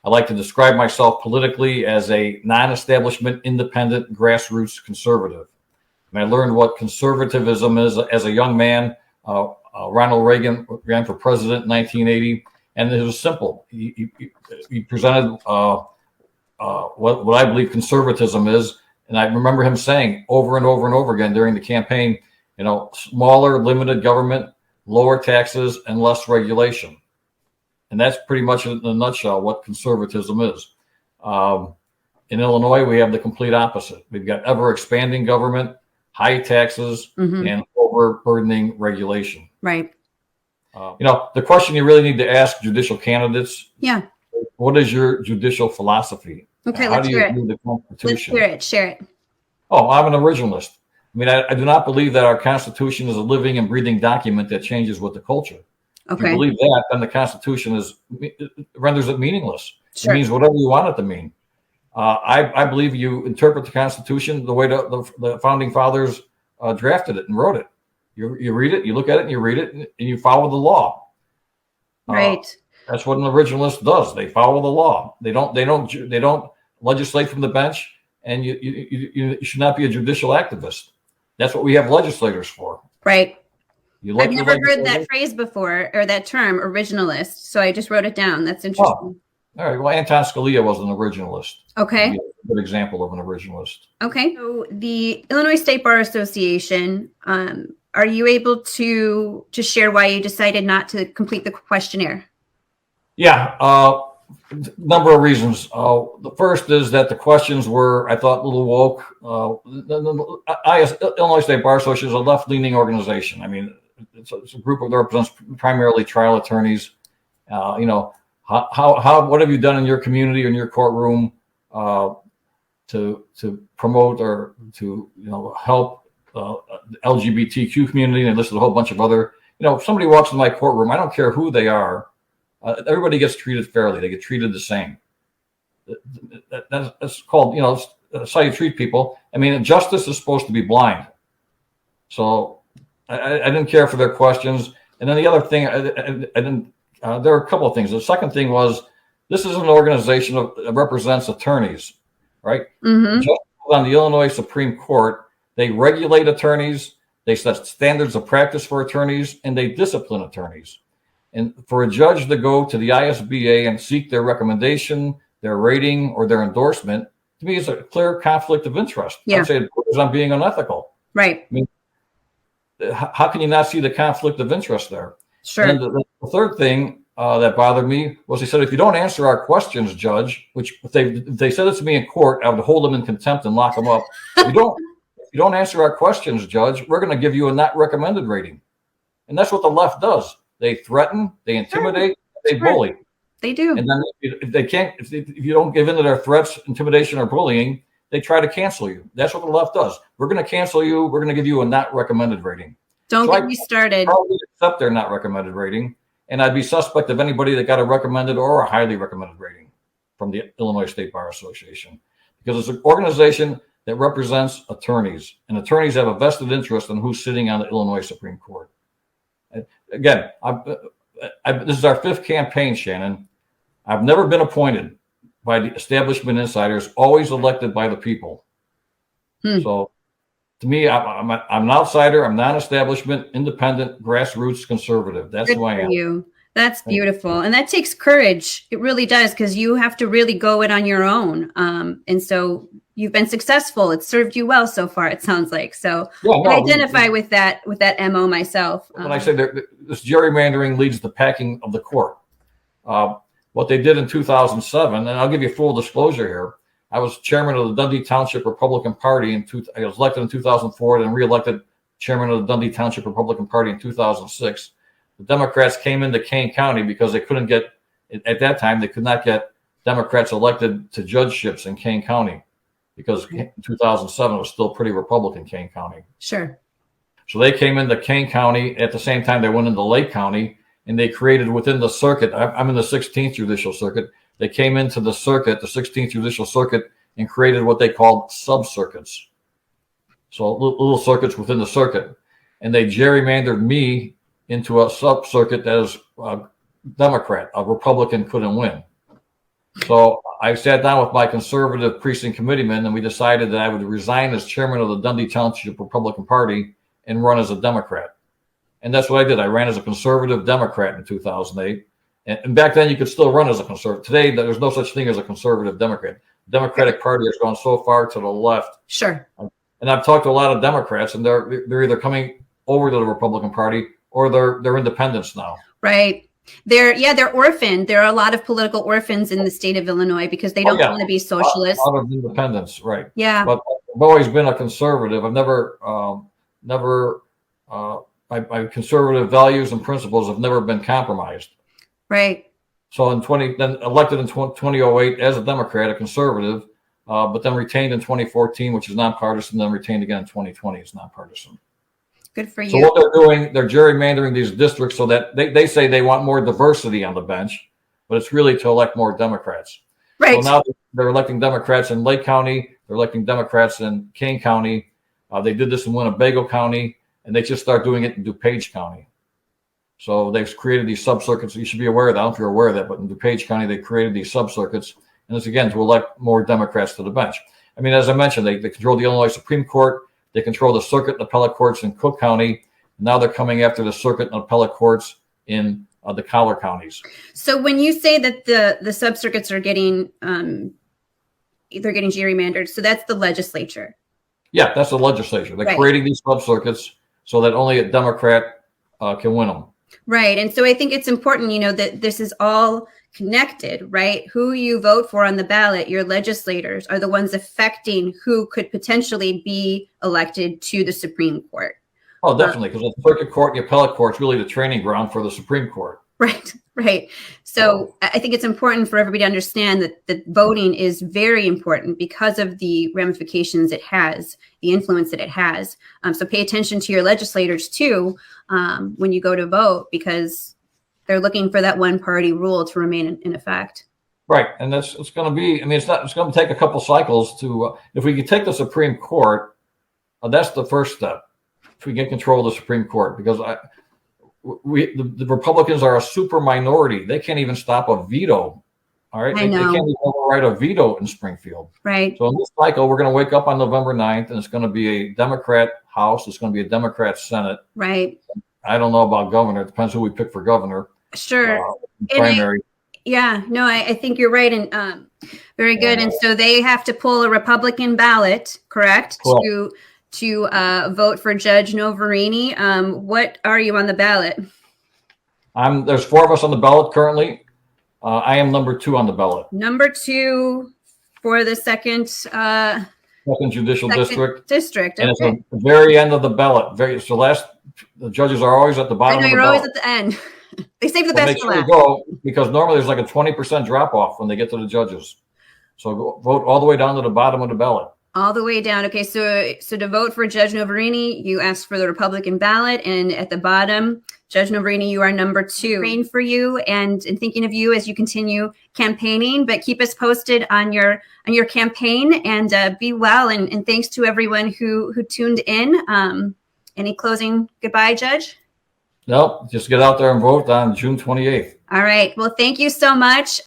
I like to describe myself politically as a non-establishment, independent, grassroots conservative. And I learned what conservatism is as a young man. Ronald Reagan ran for president in 1980, and it was simple. He presented what I believe conservatism is, and I remember him saying over and over and over again during the campaign, smaller, limited government, lower taxes, and less regulation. And that's pretty much in a nutshell what conservatism is. In Illinois, we have the complete opposite. We've got ever expanding government, high taxes, and overburdening regulation. Right. The question you really need to ask judicial candidates. Yeah. What is your judicial philosophy? Okay, How do you view the Constitution? Let's hear it. Share it. Oh, I'm an originalist. I mean, I do not believe that our Constitution is a living and breathing document that changes with the culture. Okay. If you believe that, then the Constitution renders it meaningless. Sure. It means whatever you want it to mean. I believe you interpret the Constitution the way the founding fathers drafted it and wrote it. You read it, you look at it, and you read it, and you follow the law. Right. That's what an originalist does. They follow the law. They don't legislate from the bench, and you should not be a judicial activist. That's what we have legislators for. Right. I've never heard that phrase before, or that term, originalist. So I just wrote it down. That's interesting. Oh. All right. Well, Anton Scalia was an originalist. Okay. A good example of an originalist. Okay. So the Illinois State Bar Association, are you able to share why you decided not to complete the questionnaire? Yeah. Number of reasons. The first is that the questions were, I thought, a little woke. Illinois State Bar Association is a left-leaning organization. I mean, it's a group that represents primarily trial attorneys. What have you done in your community or in your courtroom to promote or to help the LGBTQ community? And listed a whole bunch of other. If somebody walks in my courtroom, I don't care who they are. Everybody gets treated fairly. They get treated the same. That's called, that's how you treat people. I mean, justice is supposed to be blind. So I didn't care for their questions. And then the other thing, I didn't. There are a couple of things. The second thing was, this is an organization that represents attorneys, right? Mm-hmm. Just on the Illinois Supreme Court, they regulate attorneys, they set standards of practice for attorneys, and they discipline attorneys. And for a judge to go to the ISBA and seek their recommendation, their rating, or their endorsement, to me, is a clear conflict of interest. Yeah. I'd say it proves I'm being unethical. Right. I mean, how can you not see the conflict of interest there? Sure. And the third thing that bothered me was he said, if you don't answer our questions, Judge, which if they said it to me in court, I would hold them in contempt and lock them up. If you don't answer our questions, Judge, we're going to give you a not recommended rating. And that's what the left does. They threaten, they intimidate, they bully. They do. And then if you don't give in to their threats, intimidation, or bullying, they try to cancel you. That's what the left does. We're going to cancel you. We're going to give you a not recommended rating. Don't get me started. I probably accept their not recommended rating, and I'd be suspect of anybody that got a recommended or a highly recommended rating from the Illinois State Bar Association, because it's an organization that represents attorneys, and attorneys have a vested interest in who's sitting on the Illinois Supreme Court. Again, this is our fifth campaign, Shannon. I've never been appointed by the establishment insiders, always elected by the people. So to me, I'm an outsider. I'm non-establishment, independent, grassroots conservative. That's who I am. You. That's beautiful. And that takes courage. It really does, because you have to really go it on your own. And so you've been successful. It's served you well so far, it sounds like. So I identify with that MO myself. When I say this gerrymandering leads to the packing of the court. What they did in 2007, and I'll give you full disclosure here. I was chairman of the Dundee Township Republican Party I was elected in 2004 and reelected chairman of the Dundee Township Republican Party in 2006. The Democrats came into Kane County because they couldn't get, at that time, they could not get Democrats elected to judgeships in Kane County because in 2007 it was still pretty Republican, Kane County. Sure. So they came into Kane County. At the same time, they went into Lake County, and they created within the circuit. I'm in the 16th Judicial Circuit. They came into the circuit, the 16th Judicial Circuit, and created what they called sub-circuits. So little circuits within the circuit. And they gerrymandered me into a sub-circuit that is a Democrat. A Republican couldn't win. So I sat down with my conservative precinct committeeman, and we decided that I would resign as chairman of the Dundee Township Republican Party and run as a Democrat. And that's what I did. I ran as a conservative Democrat in 2008. And back then, you could still run as a conservative. Today, there's no such thing as a conservative Democrat. The Democratic Party has gone so far to the left. Sure. And I've talked to a lot of Democrats, and they're either coming over to the Republican Party or they're independents now. Right. They're orphaned. There are a lot of political orphans in the state of Illinois because they don't want to be socialists. A lot of independents, right? Yeah. But I've always been a conservative. I've my conservative values and principles have never been compromised. Right. So then elected in 2008 as a Democrat, a conservative, but then retained in 2014, which is nonpartisan, then retained again in 2020 as nonpartisan. Good for you. So what they're doing, they're gerrymandering these districts so that they say they want more diversity on the bench, but it's really to elect more Democrats. Right. So now they're electing Democrats in Lake County. They're electing Democrats in Kane County. They did this in Winnebago County, and they just start doing it in DuPage County. So they've created these sub-circuits. You should be aware of that. I don't know if you're aware of that, but in DuPage County, they created these sub-circuits, and it's, again, to elect more Democrats to the bench. I mean, as I mentioned, they control the Illinois Supreme Court. They control the circuit and appellate courts in Cook County. Now they're coming after the circuit and appellate courts in the collar counties. So when you say that the sub-circuits are getting, they're getting gerrymandered, so that's the legislature. Yeah, that's the legislature. They're creating these sub-circuits so that only a Democrat can win them. Right. And so I think it's important, that this is all connected, right? Who you vote for on the ballot, your legislators are the ones affecting who could potentially be elected to the Supreme Court. Oh, definitely, because the circuit court and the appellate court is really the training ground for the Supreme Court. Right. So I think it's important for everybody to understand that voting is very important because of the ramifications it has, the influence that it has. So pay attention to your legislators too when you go to vote, because they're looking for that one party rule to remain in effect. Right. And it's going to be, it's going to take a couple cycles to, if we could take the Supreme Court, that's the first step. If we get control of the Supreme Court, because the Republicans are a super minority. They can't even stop a veto. All right. They can't even override a veto in Springfield. Right. So in this cycle, we're going to wake up on November 9th, and it's going to be a Democrat House. It's going to be a Democrat Senate. Right. I don't know about governor. It depends who we pick for governor. Sure. Primary. I think you're right. And very good. And so they have to pull a Republican ballot, correct? To vote for Judge Noverini. What are you on the ballot? There's 4 of us on the ballot currently. I am number 2 on the ballot. Number 2 for the second judicial district. And it's the very end of the ballot. The judges are always at the bottom. I know, of the you're ballot. always at the end. They save the best for last. Go, because normally there's like a 20% drop off when they get to the judges. So vote all the way down to the bottom of the ballot. All the way down. Okay, so to vote for Judge Noverini, you ask for the Republican ballot, and at the bottom, Judge Noverini, you are number 2. Praying for you and thinking of you as you continue campaigning, but keep us posted on your campaign, and be well. And thanks to everyone who tuned in. Any closing goodbye, Judge? Nope, just get out there and vote on June 28th. All right. Well, thank you so much.